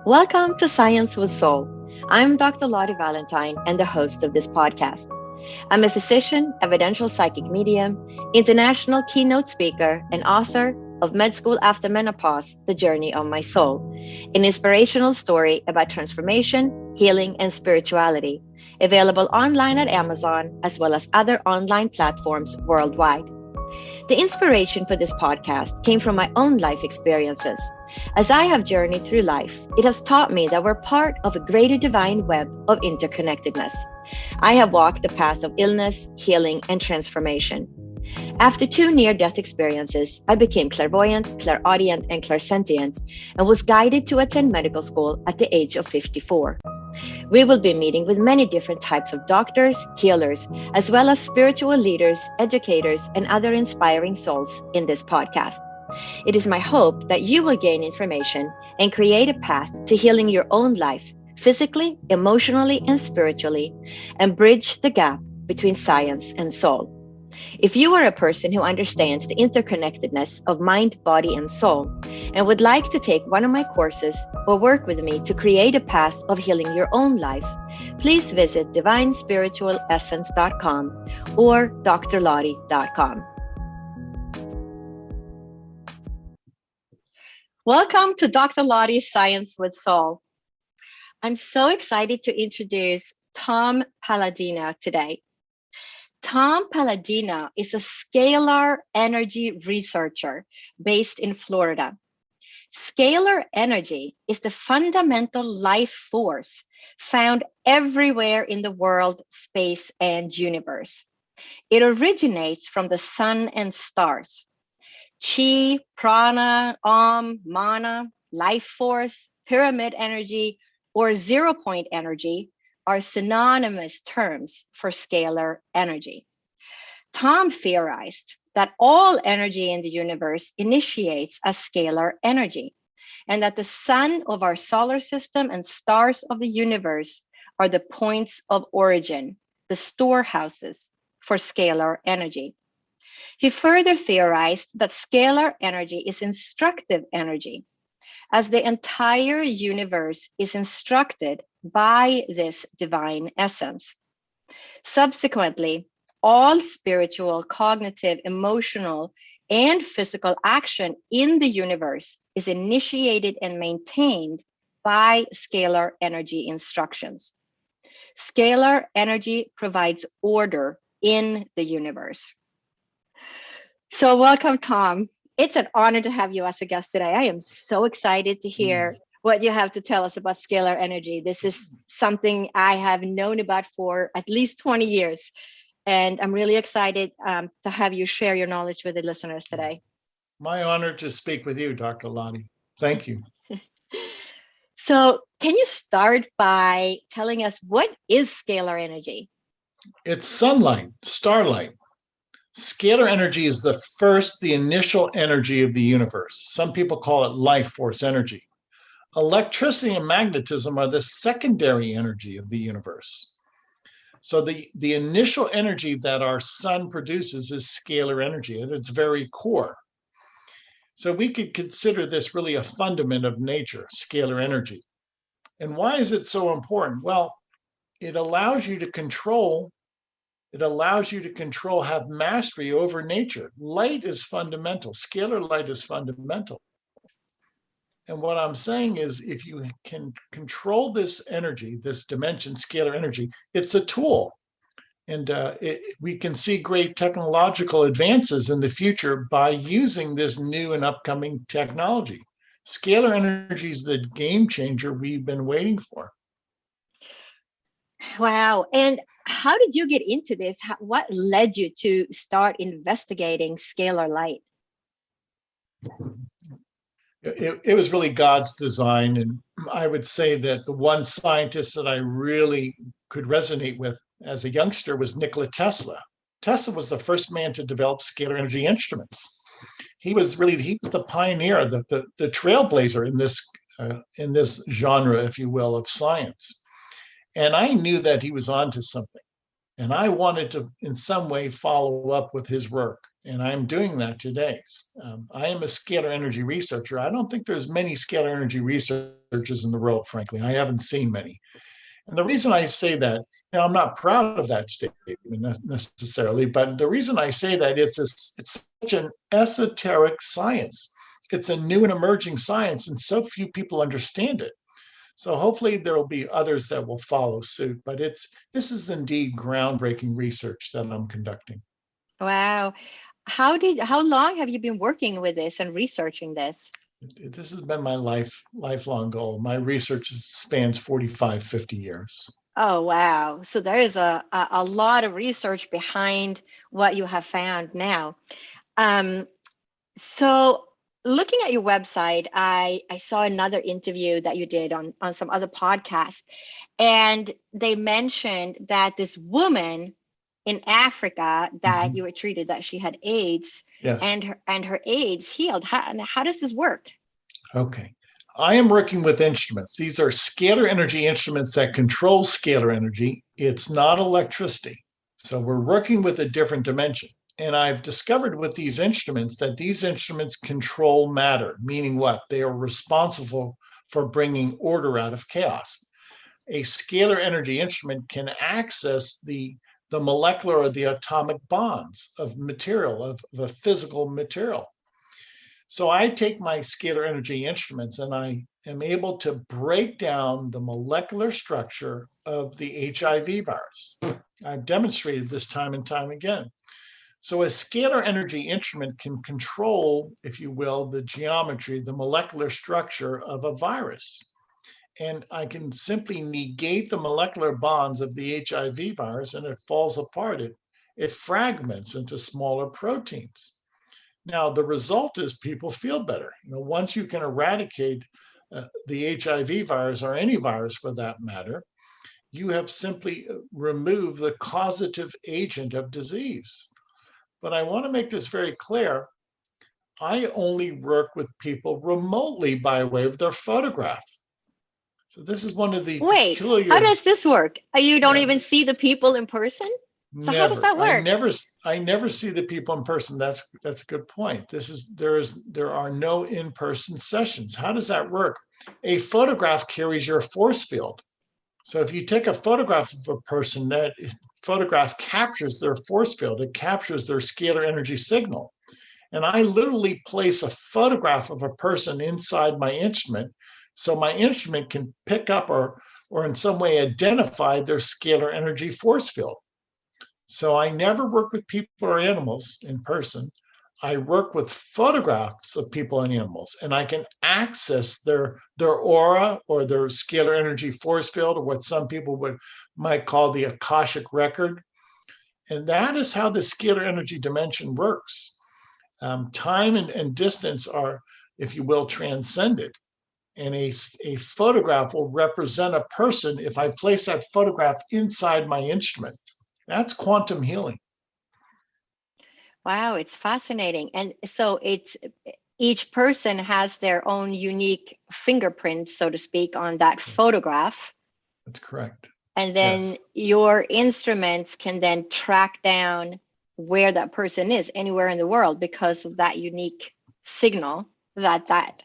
Welcome to Science with Soul. I'm Dr. Lottie Valentine and the host of this podcast. I'm a physician, evidential psychic medium, international keynote speaker, and author of Med School After Menopause, The Journey of My Soul, an inspirational story about transformation, healing, and spirituality, available online at Amazon as well as other online platforms worldwide. The inspiration for this podcast came from my own life experiences. As I have journeyed through life, it has taught me that we're part of a greater divine web of interconnectedness. I have walked the path of illness, healing, and transformation. After two near-death experiences, I became clairvoyant, clairaudient, and clairsentient, and was guided to attend medical school at the age of 54. We will be meeting with many different types of doctors, healers, as well as spiritual leaders, educators, and other inspiring souls in this podcast. It is my hope that you will gain information and create a path to healing your own life, physically, emotionally, and spiritually, and bridge the gap between science and soul. If you are a person who understands the interconnectedness of mind, body, and soul, and would like to take one of my courses or work with me to create a path of healing your own life, please visit divinespiritualessence.com or drlottie.com. Welcome to Dr. Lottie's Science with Soul. I'm so excited to introduce Tom Paladino today. Tom Paladino is a scalar energy researcher based in Florida. Scalar energy is the fundamental life force found everywhere in the world, space, and universe. It originates from the sun and stars. Chi, prana, mana, life force, pyramid energy, or 0-point energy are synonymous terms for scalar energy. Tom theorized that all energy in the universe initiates as scalar energy, and that the sun of our solar system and stars of the universe are the points of origin, the storehouses for scalar energy. He further theorized that scalar energy is instructive energy, as the entire universe is instructed by this divine essence. Subsequently, all spiritual, cognitive, emotional, and physical action in the universe is initiated and maintained by scalar energy instructions. Scalar energy provides order in the universe. So welcome, Tom. It's an honor to have you as a guest today. I am so excited to hear what you have to tell us about scalar energy. This is something I have known about for at least 20 years. And I'm really excited to have you share your knowledge with the listeners today. My honor to speak with you, Dr. Lottie. Thank you. So can you start by telling us what is scalar energy? It's sunlight, starlight. Scalar energy is the initial energy of the universe. Some people call it life force energy. Electricity and magnetism are the secondary energy of the universe. So the initial energy that our sun produces is scalar energy at its very core. So we could consider this really a fundament of nature, scalar energy. And why is it so important? Well, it allows you to control, have mastery over nature. Light is fundamental. Scalar light is fundamental. And what I'm saying is, if you can control this energy, this dimension, scalar energy, it's a tool. And we can see great technological advances in the future by using this new and upcoming technology. Scalar energy is the game changer we've been waiting for. Wow. And how did you get into this? What led you to start investigating scalar light? It was really God's design. And I would say that the one scientist that I really could resonate with as a youngster was Nikola Tesla. Tesla was the first man to develop scalar energy instruments. He was the pioneer, the trailblazer in this genre, if you will, of science. And I knew that he was onto something. And I wanted to, in some way, follow up with his work. And I'm doing that today. I am a scalar energy researcher. I don't think there's many scalar energy researchers in the world, frankly. I haven't seen many. And the reason I say that, I'm not proud of that statement necessarily, but the reason I say that it's such an esoteric science. It's a new and emerging science, and so few people understand it. So hopefully there will be others that will follow suit. But this is indeed groundbreaking research that I'm conducting. Wow. How long have you been working with this and researching this? This has been my lifelong goal. My research spans 45, 50 years. Oh, wow. So there is a lot of research behind what you have found now. So looking at your website, I saw another interview that you did on some other podcast, and they mentioned that this woman in Africa that you were treated, that she had AIDS, yes, and her AIDS healed. How does this work? Okay. I am working with instruments. These are scalar energy instruments that control scalar energy. It's not electricity. So we're working with a different dimension. And I've discovered with these instruments that these instruments control matter, meaning what? They are responsible for bringing order out of chaos. A scalar energy instrument can access the molecular or the atomic bonds of material, of a physical material. So I take my scalar energy instruments and I am able to break down the molecular structure of the HIV virus. I've demonstrated this time and time again. So a scalar energy instrument can control, if you will, the geometry, the molecular structure of a virus. And I can simply negate the molecular bonds of the HIV virus and it falls apart. It fragments into smaller proteins. Now, the result is people feel better. Once you can eradicate the HIV virus or any virus for that matter, you have simply removed the causative agent of disease. But I want to make this very clear. I only work with people remotely by way of their photograph. So this is one of the Wait, peculiar. how does this work? You don't even see the people in person? So how does that work? I never see the people in person. That's a good point. There are no in-person sessions. How does that work? A photograph carries your force field. So if you take a photograph of a person, that photograph captures their force field. It captures their scalar energy signal. And I literally place a photograph of a person inside my instrument, so my instrument can pick up or in some way identify their scalar energy force field. So I never work with people or animals in person. I work with photographs of people and animals, and I can access their aura or their scalar energy force field, or what some people might call the Akashic record. And that is how the scalar energy dimension works. Time and distance are, if you will, transcended. And a photograph will represent a person if I place that photograph inside my instrument. That's quantum healing. Wow, it's fascinating. And so each person has their own unique fingerprint, so to speak, on that photograph. That's correct. And then your instruments can then track down where that person is anywhere in the world because of that unique signal that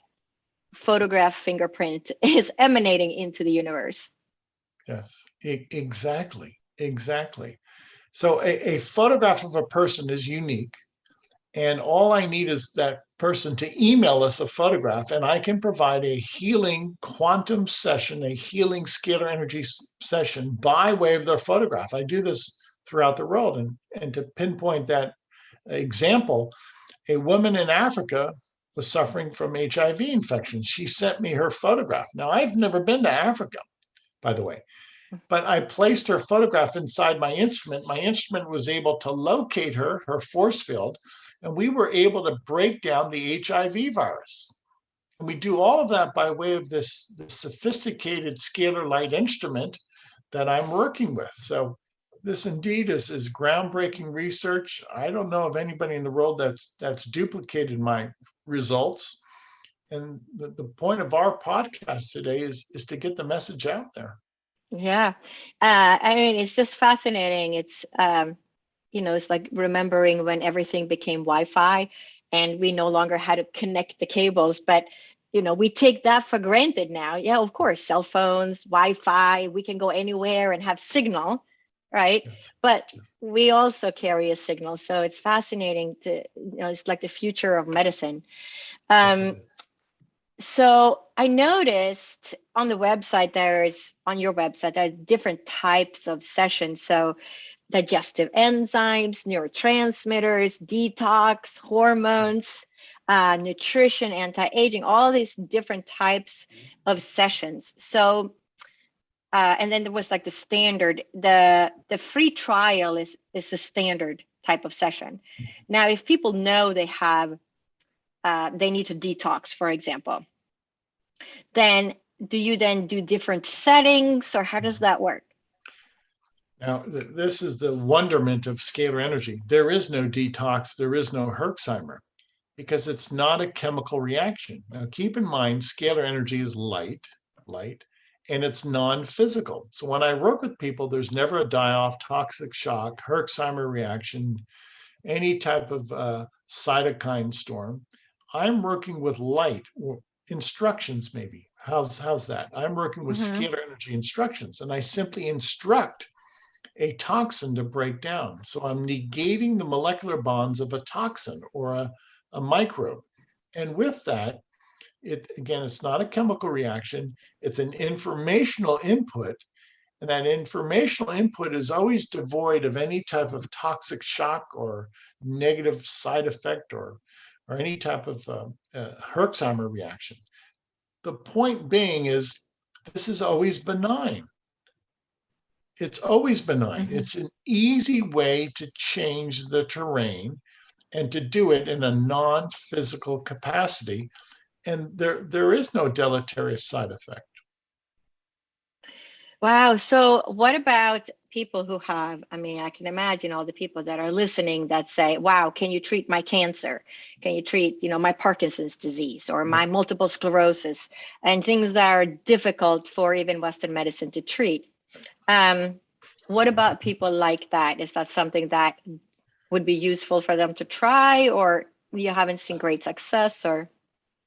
photograph fingerprint is emanating into the universe. Yes, exactly. So a photograph of a person is unique, and all I need is that person to email us a photograph, and I can provide a healing quantum session, a healing scalar energy session by way of their photograph. I do this throughout the world. And to pinpoint that example, a woman in Africa was suffering from HIV infection. She sent me her photograph. Now, I've never been to Africa, by the way. But I placed her photograph inside my instrument. My instrument was able to locate her force field, and we were able to break down the HIV virus. And we do all of that by way of this sophisticated scalar light instrument that I'm working with. So this indeed is groundbreaking research. I don't know of anybody in the world that's duplicated my results. And the point of our podcast today is to get the message out there. Yeah. I mean, it's just fascinating. It's it's like remembering when everything became Wi-Fi and we no longer had to connect the cables, but we take that for granted now. Yeah, of course, cell phones, Wi-Fi, we can go anywhere and have signal, right? Yes. But we also carry a signal. So it's fascinating it's like the future of medicine. Yes, it is. So I noticed on your website, there are different types of sessions. So digestive enzymes, neurotransmitters, detox, hormones, nutrition, anti-aging, all these different types of sessions. So, and then there was like the standard, the free trial is the standard type of session. Now, if people know they need to detox, for example, then do you then do different settings, or how does that work? Now, this is the wonderment of scalar energy. There is no detox, there is no Herxheimer, because it's not a chemical reaction. Now, keep in mind, scalar energy is light, and it's non-physical. So when I work with people, there's never a die-off, toxic shock, Herxheimer reaction, any type of cytokine storm. I'm working with light or instructions, maybe. How's that? I'm working with Mm-hmm. scalar energy instructions, and I simply instruct a toxin to break down. So I'm negating the molecular bonds of a toxin or a microbe. And with that, it's not a chemical reaction, it's an informational input. And that informational input is always devoid of any type of toxic shock or negative side effect or any type of Herxheimer reaction. The point being is this is always benign. It's always benign. Mm-hmm. It's an easy way to change the terrain and to do it in a non-physical capacity. And there is no deleterious side effect. Wow. So what about people who I can imagine all the people that are listening that say, wow, can you treat my cancer? Can you treat, my Parkinson's disease or my multiple sclerosis and things that are difficult for even Western medicine to treat? What about people like that? Is that something that would be useful for them to try, or you haven't seen great success, or?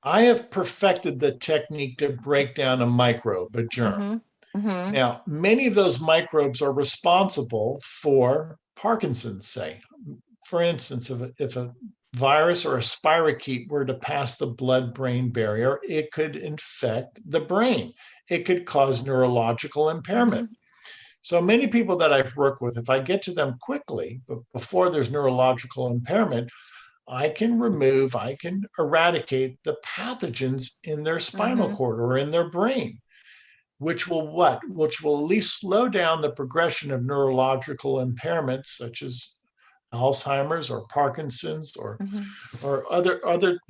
I have perfected the technique to break down a microbe, a germ. Mm-hmm. Mm-hmm. Now, many of those microbes are responsible for Parkinson's, say. For instance, if a virus or a spirochete were to pass the blood-brain barrier, it could infect the brain. It could cause neurological impairment. Mm-hmm. So many people that I've worked with, if I get to them quickly, but before there's neurological impairment, I can eradicate the pathogens in their spinal Mm-hmm. cord or in their brain, which will what? Which will at least slow down the progression of neurological impairments such as Alzheimer's or Parkinson's Mm-hmm. or other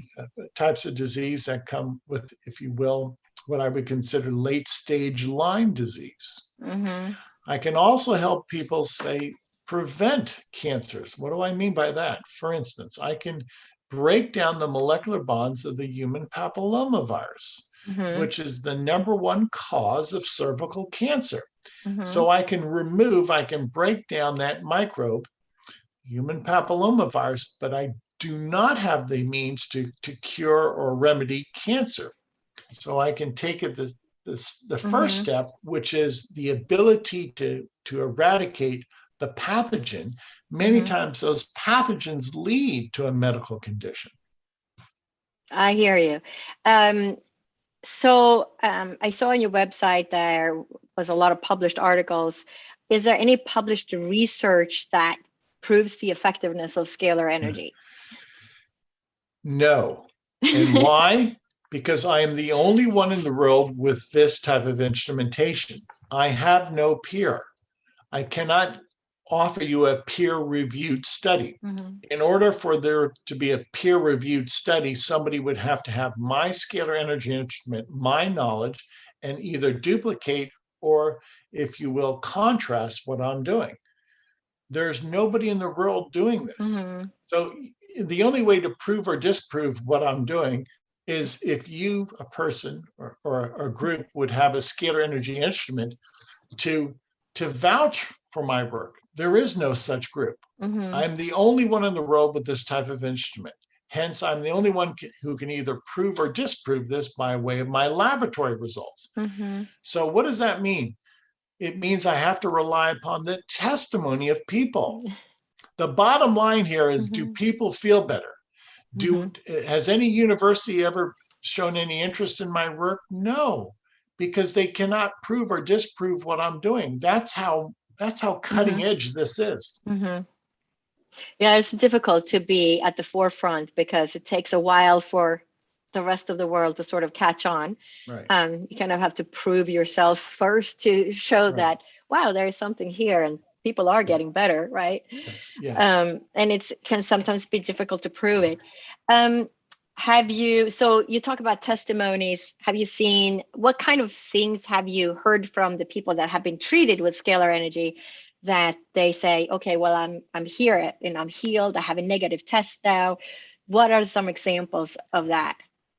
types of disease that come with, if you will, what I would consider late stage Lyme disease. Mm-hmm. I can also help people say prevent cancers. What do I mean by that? For instance, I can break down the molecular bonds of the human papillomavirus, Mm-hmm. which is the number one cause of cervical cancer. Mm-hmm. So I can break down that microbe, human papillomavirus, but I do not have the means to cure or remedy cancer. So I can take it the first Mm-hmm. step, which is the ability to eradicate the pathogen. Many Mm-hmm. times those pathogens lead to a medical condition. I hear you. So I saw on your website there was a lot of published articles. Is there any published research that proves the effectiveness of scalar energy? No. And why? Because I am the only one in the world with this type of instrumentation. I have no peer. I cannot offer you a peer-reviewed study. Mm-hmm. In order for there to be a peer-reviewed study, somebody would have to have my scalar energy instrument, my knowledge, and either duplicate or, if you will, contrast what I'm doing. There's nobody in the world doing this. Mm-hmm. So the only way to prove or disprove what I'm doing is if you, a person or a group, would have a scalar energy instrument to to vouch for my work. There is no such group. Mm-hmm. I'm the only one in the world with this type of instrument. Hence, I'm the only one who can either prove or disprove this by way of my laboratory results. Mm-hmm. So what does that mean? It means I have to rely upon the testimony of people. The bottom line here is, do Mm-hmm. people feel better? Mm-hmm. Has any university ever shown any interest in my work? No, because they cannot prove or disprove what I'm doing. That's how cutting edge this is. Mm-hmm. Yeah, it's difficult to be at the forefront because it takes a while for the rest of the world to sort of catch on. Right. You kind of have to prove yourself first to show Right. that, wow, there is something here and people are getting better, right? Yes. Yes. And it can sometimes be difficult to prove it. So you talk about testimonies. Have you seen, what kind of things have you heard from the people that have been treated with scalar energy that they say, okay, well, I'm here and I'm healed. I have a negative test now. What are some examples of that?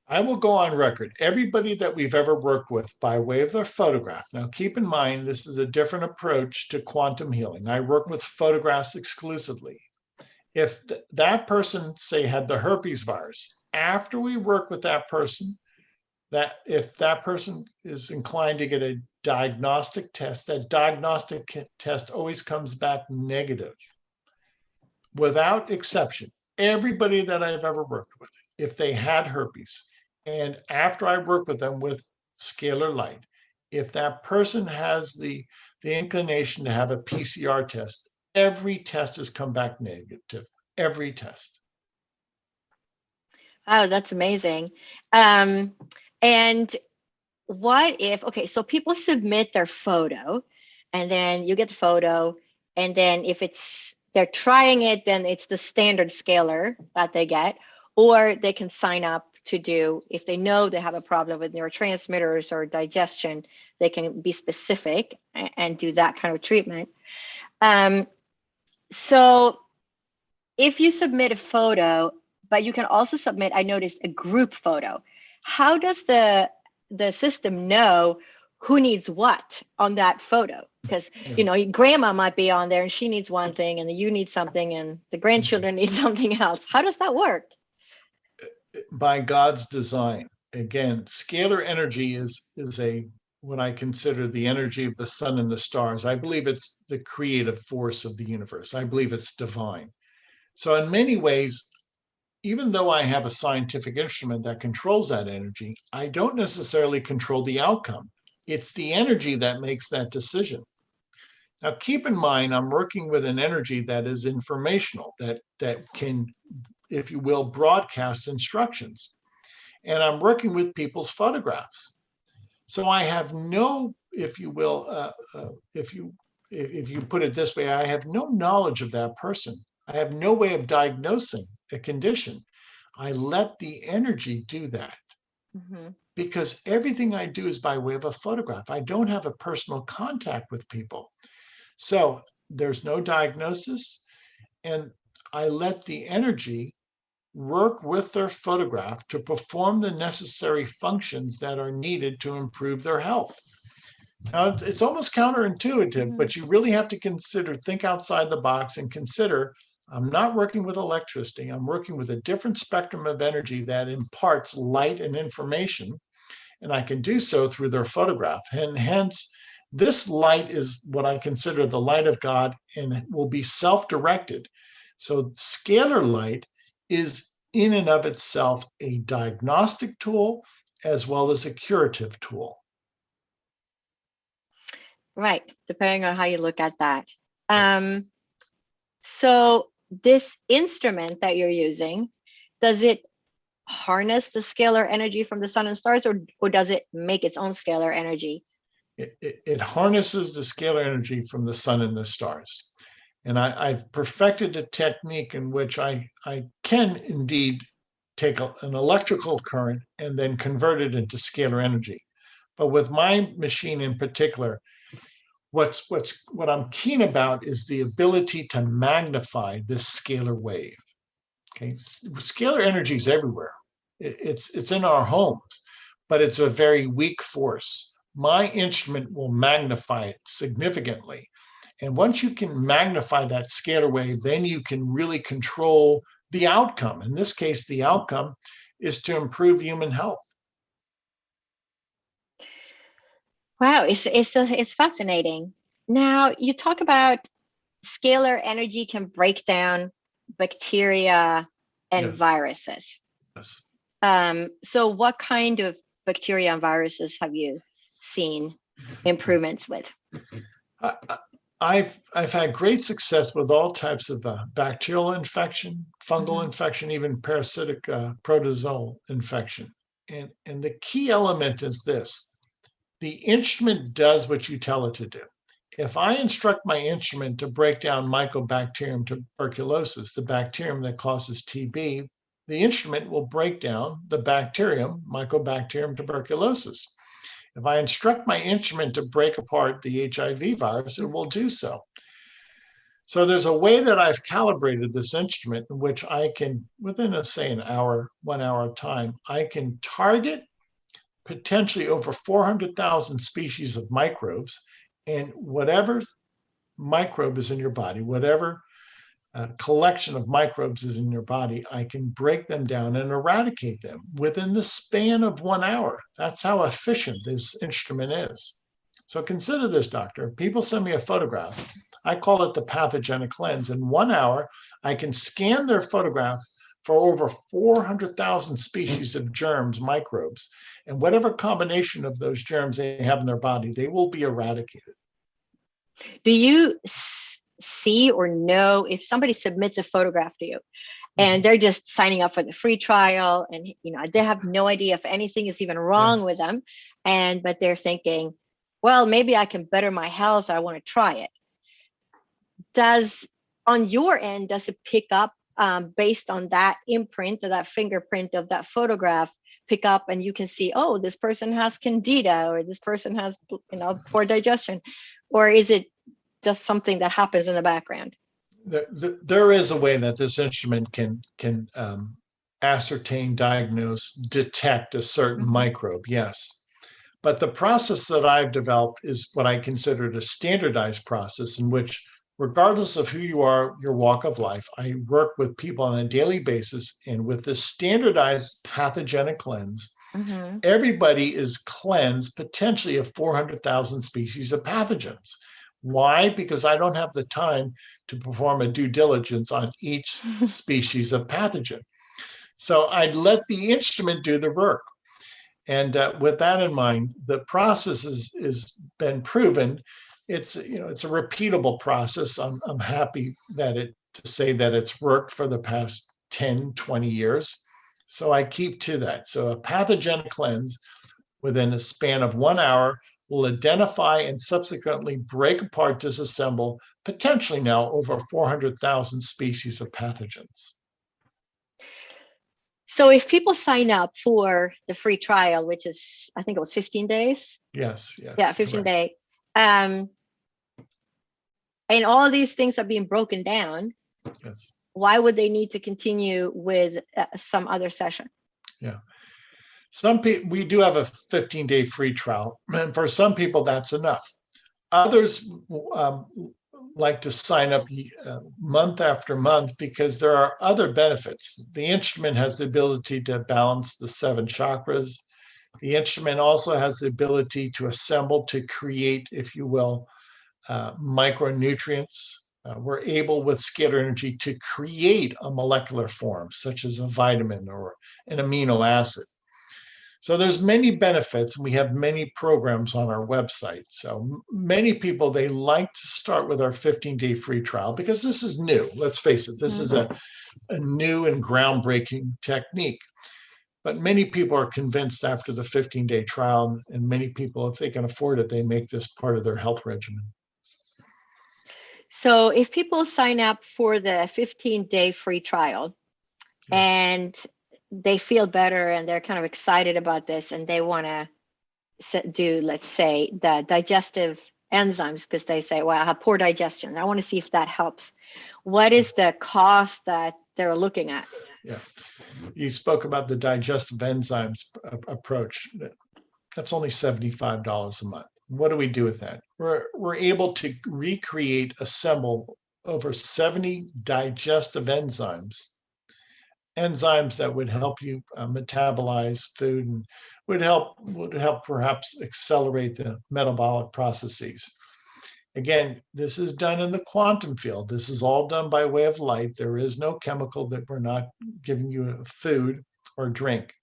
I will go on record. Everybody that we've ever worked with by way of their photograph. Now, keep in mind, this is a different approach to quantum healing. I work with photographs exclusively. If that person, say, had the herpes virus, after we work with that person, that if that person is inclined to get a diagnostic test, that diagnostic test always comes back negative, without exception. Everybody that I've ever worked with, if they had herpes, and after I work with them with scalar light, if that person has the inclination to have a PCR test, every test has come back negative. Every test. Oh, that's amazing. And what if, okay, so people submit their photo and then you get the photo, and then if they're trying it, then it's the standard scalar that they get, or they can sign up to do, if they know they have a problem with neurotransmitters or digestion, they can be specific and do that kind of treatment. So if you submit a photo, but you can also submit, I noticed, a group photo. How does the system know who needs what on that photo? Because grandma might be on there and she needs one thing, and you need something, and the grandchildren need something else. How does that work? By God's design. Again, scalar energy is a what I consider the energy of the sun and the stars. I believe it's the creative force of the universe. I believe it's divine. So in many ways, even though I have a scientific instrument that controls that energy, I don't necessarily control the outcome. It's the energy that makes that decision. Now, keep in mind, I'm working with an energy that is informational, that can, if you will, broadcast instructions. And I'm working with people's photographs. So I have no, if you will, if you put it this way, I have no knowledge of that person. I have no way of diagnosing a condition. I let the energy do that. Mm-hmm. Because everything I do is by way of a photograph. I don't have a personal contact with people. So there's no diagnosis, and I let the energy work with their photograph to perform the necessary functions that are needed to improve their health. Now, it's almost counterintuitive, but you really have to think outside the box and consider, I'm not working with electricity. I'm working with a different spectrum of energy that imparts light and information, and I can do so through their photograph. And hence, this light is what I consider the light of God, and will be self-directed. So scalar light is in and of itself a diagnostic tool as well as a curative tool. Right, depending on how you look at that. Yes. So this instrument that you're using, does it harness the scalar energy from the sun and stars, or does it make its own scalar energy? It harnesses the scalar energy from the sun and the stars. And I've perfected a technique in which I can indeed take an electrical current and then convert it into scalar energy. But with my machine in particular, what I'm keen about is the ability to magnify this scalar wave. Okay, scalar energy is everywhere. It's in our homes, but it's a very weak force. my instrument will magnify it significantly. And once you can magnify that scalar wave, then you can really control the outcome. In this case, the outcome is to improve human health. Wow, it's fascinating. Now you talk about scalar energy can break down bacteria and Yes. viruses. Yes. So what kind of bacteria and viruses have you seen improvements with? I've had great success with all types of bacterial infection, fungal infection, even parasitic protozoal infection. And the key element is this: the instrument does what you tell it to do. If I instruct my instrument to break down Mycobacterium tuberculosis, the bacterium that causes TB, the instrument will break down the bacterium, Mycobacterium tuberculosis. If I instruct my instrument to break apart the HIV virus, it will do so. So there's a way that I've calibrated this instrument in which I can, within say an hour, 1 hour time, I can target potentially over 400,000 species of microbes, and whatever microbe is in your body, whatever collection of microbes is in your body, I can break them down and eradicate them within the span of 1 hour. That's how efficient this instrument is. So consider this, doctor. People send me a photograph. I call it the pathogenic lens. In 1 hour, I can scan their photograph for over 400,000 species of germs, microbes, and whatever combination of those germs they have in their body, they will be eradicated. Do you see or know if somebody submits a photograph to you and they're just signing up for the free trial, and they have no idea if anything is even wrong with them, but they're thinking, well, maybe I can better my health, I want to try it. On your end, does it pick up based on that imprint or that fingerprint of that photograph, pick up and you can see, oh, this person has candida, or this person has poor digestion? Or is it just something that happens in the background? There is a way that this instrument can ascertain, diagnose, detect a certain microbe, yes. But the process that I've developed is what I consider a standardized process in which, regardless of who you are, your walk of life, I work with people on a daily basis. And with this standardized pathogenic lens, everybody is cleansed potentially of 400,000 species of pathogens. Why? Because I don't have the time to perform a due diligence on each species of pathogen. So I'd let the instrument do the work. And with that in mind, the process is been proven. It's a repeatable process. I'm happy to say that it's worked for the past 10, 20 years. So I keep to that. So a pathogenic cleanse within a span of 1 hour will identify and subsequently break apart, disassemble, potentially now over 400,000 species of pathogens. So if people sign up for the free trial, which is, I think it was 15 days. Yes. Yeah, 15 days. And all these things are being broken down. Yes. Why would they need to continue with some other session? Yeah. Some people, we do have a 15-day free trial, and for some people that's enough. Others like to sign up month after month because there are other benefits. The instrument has the ability to balance the 7 chakras. The instrument also has the ability to assemble, to create, if you will, micronutrients. We're able with scalar energy to create a molecular form, such as a vitamin or an amino acid. So there's many benefits, and we have many programs on our website. So many people, they like to start with our 15-day free trial because this is new. Let's face it, this is a new and groundbreaking technique. But many people are convinced after the 15-day trial, and many people, if they can afford it, they make this part of their health regimen. So if people sign up for the 15-day free trial and they feel better and they're kind of excited about this and they want to do, let's say, the digestive enzymes because they say, well, I have poor digestion, I want to see if that helps. What is the cost that they're looking at? Yeah, you spoke about the digestive enzymes approach. That's only $75 a month. What do we do with that? We're able to recreate, assemble over 70 digestive enzymes that would help you metabolize food and would help perhaps accelerate the metabolic processes. Again, this is done in the quantum field. This is all done by way of light. There is no chemical that we're not giving you food or drink.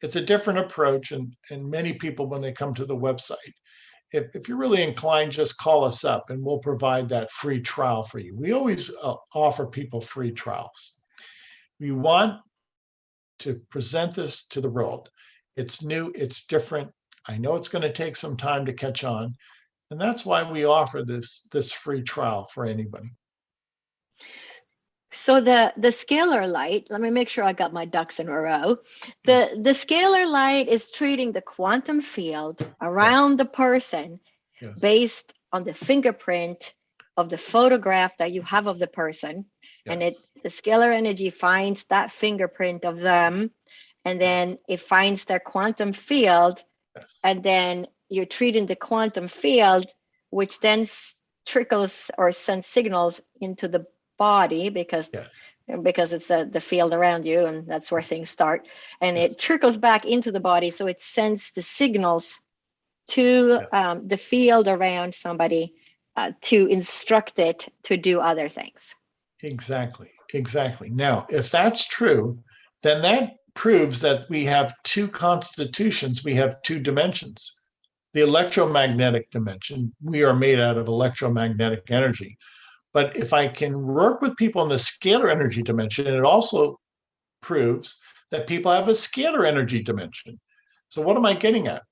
It's a different approach, and many people, when they come to the website, if you're really inclined, just call us up and we'll provide that free trial for you. We always offer people free trials. We want to present this to the world. It's new, it's different. I know it's going to take some time to catch on, and that's why we offer this free trial for anybody. So the scalar light, let me make sure I got my ducks in a row. The scalar light is treating the quantum field around the person based on the fingerprint of the photograph that you have of the person. And the scalar energy finds that fingerprint of them, and then it finds their quantum field, and then you're treating the quantum field, which then trickles or sends signals into the body because it's the field around you, and that's where things start, and it trickles back into the body, so it sends the signals to the field around somebody to instruct it to do other things. Exactly. Now, if that's true, then that proves that we have two constitutions, we have two dimensions. The electromagnetic dimension, we are made out of electromagnetic energy. But if I can work with people in the scalar energy dimension, it also proves that people have a scalar energy dimension. So what am I getting at?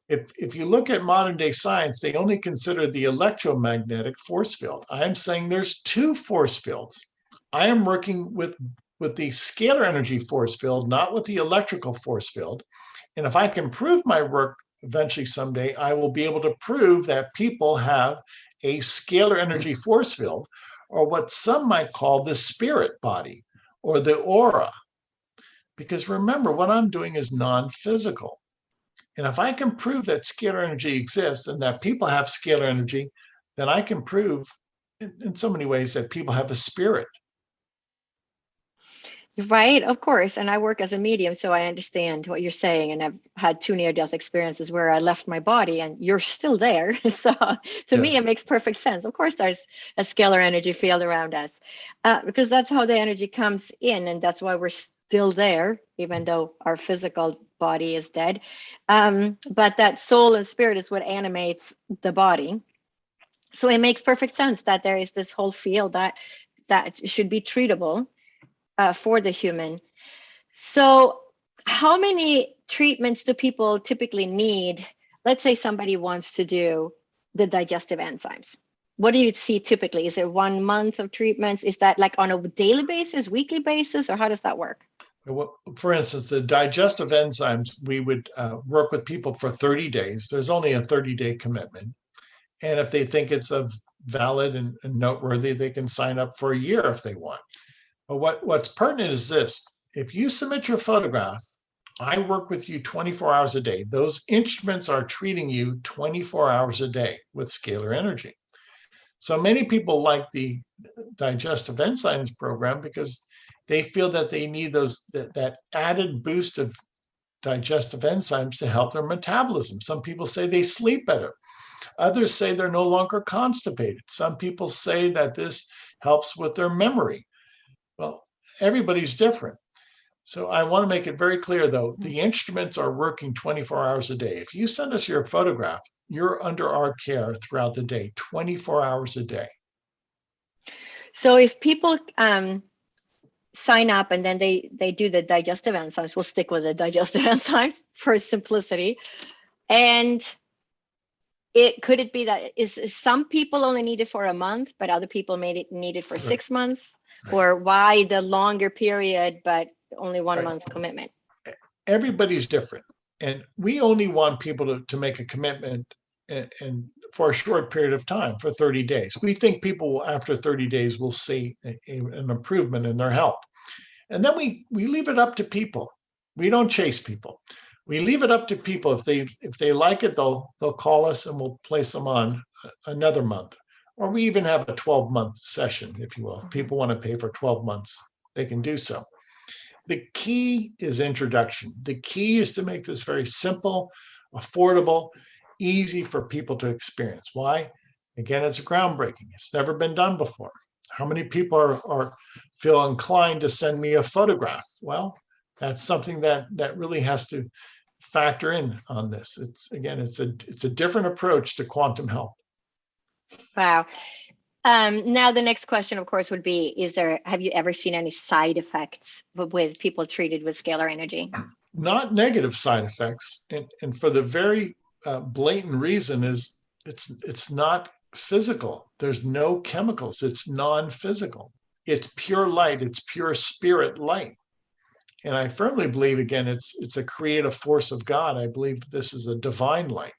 If you look at modern day science, they only consider the electromagnetic force field. I'm saying there's two force fields. I am working with the scalar energy force field, not with the electrical force field. And if I can prove my work eventually someday, I will be able to prove that people have a scalar energy force field, or what some might call the spirit body or the aura. Because remember, what I'm doing is non-physical. And if I can prove that scalar energy exists and that people have scalar energy, then I can prove in so many ways that people have a spirit. Right, of course. And I work as a medium, so I understand what you're saying. And I've had 2 near-death experiences where I left my body and you're still there. So to me, it makes perfect sense. Of course, there's a scalar energy field around us because that's how the energy comes in. And that's why we're still there, even though our physical body is dead. But that soul and spirit is what animates the body. So it makes perfect sense that there is this whole field that should be treatable for the human. So how many treatments do people typically need? Let's say somebody wants to do the digestive enzymes. What do you see typically? Is it 1 month of treatments? Is that like on a daily basis, weekly basis, or how does that work? Well, for instance, the digestive enzymes, we would work with people for 30 days. There's only a 30-day commitment. And if they think it's valid and noteworthy, they can sign up for a year if they want. But what's pertinent is this: if you submit your photograph, I work with you 24 hours a day. Those instruments are treating you 24 hours a day with scalar energy. So many people like the digestive enzymes program because they feel that they need that added boost of digestive enzymes to help their metabolism. Some people say they sleep better. Others say they're no longer constipated. Some people say that this helps with their memory. Well, everybody's different. So I want to make it very clear, though, the instruments are working 24 hours a day. If you send us your photograph, you're under our care throughout the day, 24 hours a day. So if people sign up and then they do the digestive enzymes, we'll stick with the digestive enzymes for simplicity. And could it be that is some people only need it for a month, but other people need it for 6 months? Or why the longer period, but only 1 month commitment? Everybody's different. And we only want people to make a commitment and for a short period of time, for 30 days. We think people after 30 days will see an improvement in their health. And then we leave it up to people. We don't chase people. We leave it up to people. If they like it, they'll call us and we'll place them on another month. Or we even have a 12-month session, if you will. If people want to pay for 12 months, they can do so. The key is introduction. The key is to make this very simple, affordable, easy for people to experience. Why? Again, it's groundbreaking. It's never been done before. How many people are feel inclined to send me a photograph? Well, that's something that really has to factor in on this. It's a different approach to quantum health. Wow. Now the next question, of course, would be: have you ever seen any side effects with people treated with scalar energy? Not negative side effects, and for the very blatant reason is it's not physical. There's no chemicals. It's non-physical. It's pure light. It's pure spirit light. And I firmly believe, again, it's a creative force of God. I believe this is a divine light.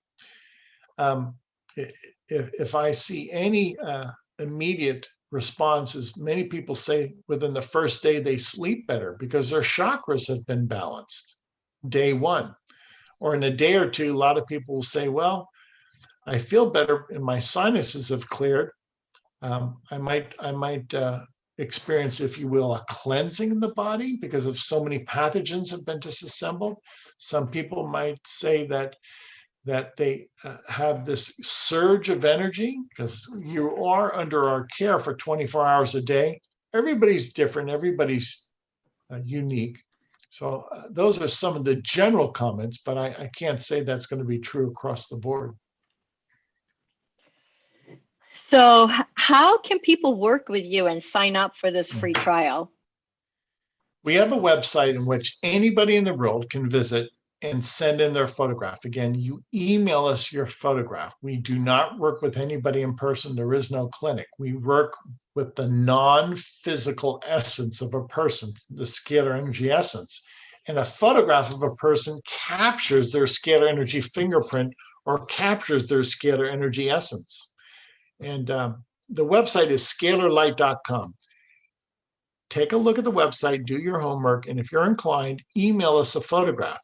If I see any immediate responses, many people say within the first day they sleep better because their chakras have been balanced, day one. Or in a day or two, a lot of people will say, well, I feel better and my sinuses have cleared. I might experience, if you will, a cleansing in the body because of so many pathogens have been disassembled. Some people might say that they have this surge of energy because you are under our care for 24 hours a day. Everybody's different. Everybody's unique. So those are some of the general comments, but I can't say that's going to be true across the board. So how can people work with you and sign up for this free trial? We have a website in which anybody in the world can visit and send in their photograph. Again, you email us your photograph. We do not work with anybody in person. There is no clinic. We work with the non-physical essence of a person, the scalar energy essence. And a photograph of a person captures their scalar energy fingerprint or captures their scalar energy essence. And the website is scalarlight.com. Take a look at the website, do your homework, and if you're inclined, email us a photograph.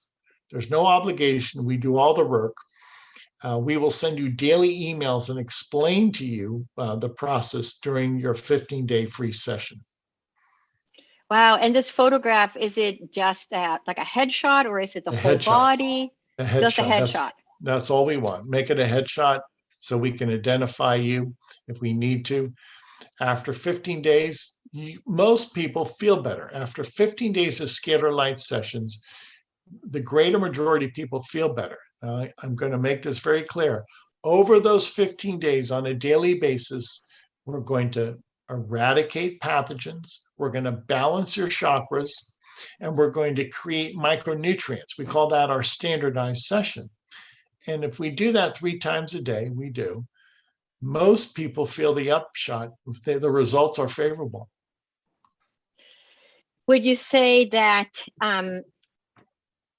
There's no obligation. We do all the work. We will send you daily emails and explain to you the process during your 15-day free session. Wow. And this photograph, is it just like a headshot or is it the whole body? A headshot. Just a headshot. That's all we want. Make it a headshot so we can identify you if we need to. After 15 days, most people feel better. After 15 days of scalar light sessions, the greater majority of people feel better. I'm going to make this very clear. Over those 15 days on a daily basis, we're going to eradicate pathogens. We're going to balance your chakras, and we're going to create micronutrients. We call that our standardized session. And if we do that 3 times a day, we do, most people feel the upshot. The results are favorable. Would you say that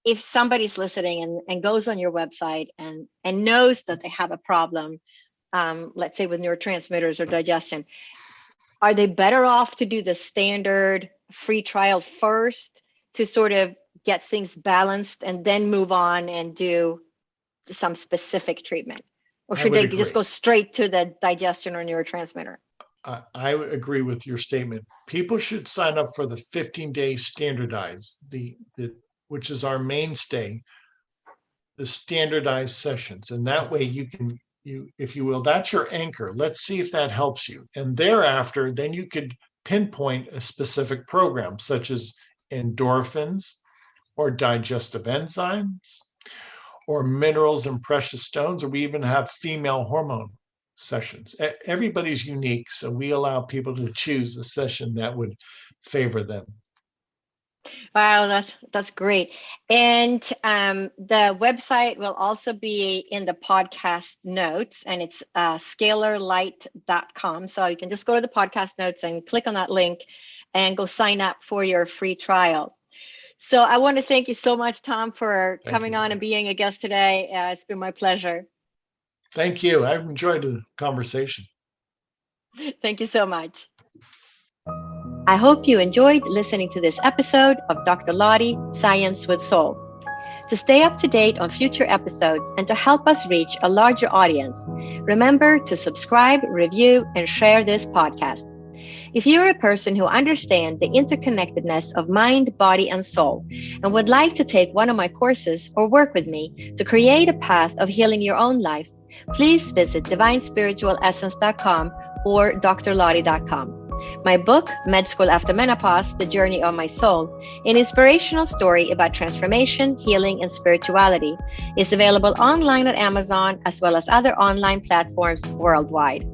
if somebody's listening and goes on your website and knows that they have a problem, let's say with neurotransmitters or digestion, are they better off to do the standard free trial first to sort of get things balanced and then move on and do some specific treatment? Or should they just go straight to the digestion or neurotransmitter? I agree with your statement. People should sign up for the 15-day standardized, which is our mainstay, the standardized sessions. And that way you can, if you will, that's your anchor. Let's see if that helps you. And thereafter, then you could pinpoint a specific program, such as endorphins or digestive enzymes or minerals and precious stones, or we even have female hormone sessions. Everybody's unique, so we allow people to choose a session that would favor them. Wow, that's great. And the website will also be in the podcast notes, and it's scalarlight.com. So you can just go to the podcast notes and click on that link and go sign up for your free trial. So I want to thank you so much, Tom, for coming on and being a guest today. It's been my pleasure. Thank you. I've enjoyed the conversation. Thank you so much. I hope you enjoyed listening to this episode of Dr. Lottie, Science with Soul. To stay up to date on future episodes and to help us reach a larger audience, remember to subscribe, review, and share this podcast. If you're a person who understands the interconnectedness of mind, body, and soul, and would like to take one of my courses or work with me to create a path of healing your own life, please visit divinespiritualessence.com or drlottie.com. My book, Med School After Menopause, The Journey of My Soul, an inspirational story about transformation, healing, and spirituality, is available online at Amazon as well as other online platforms worldwide.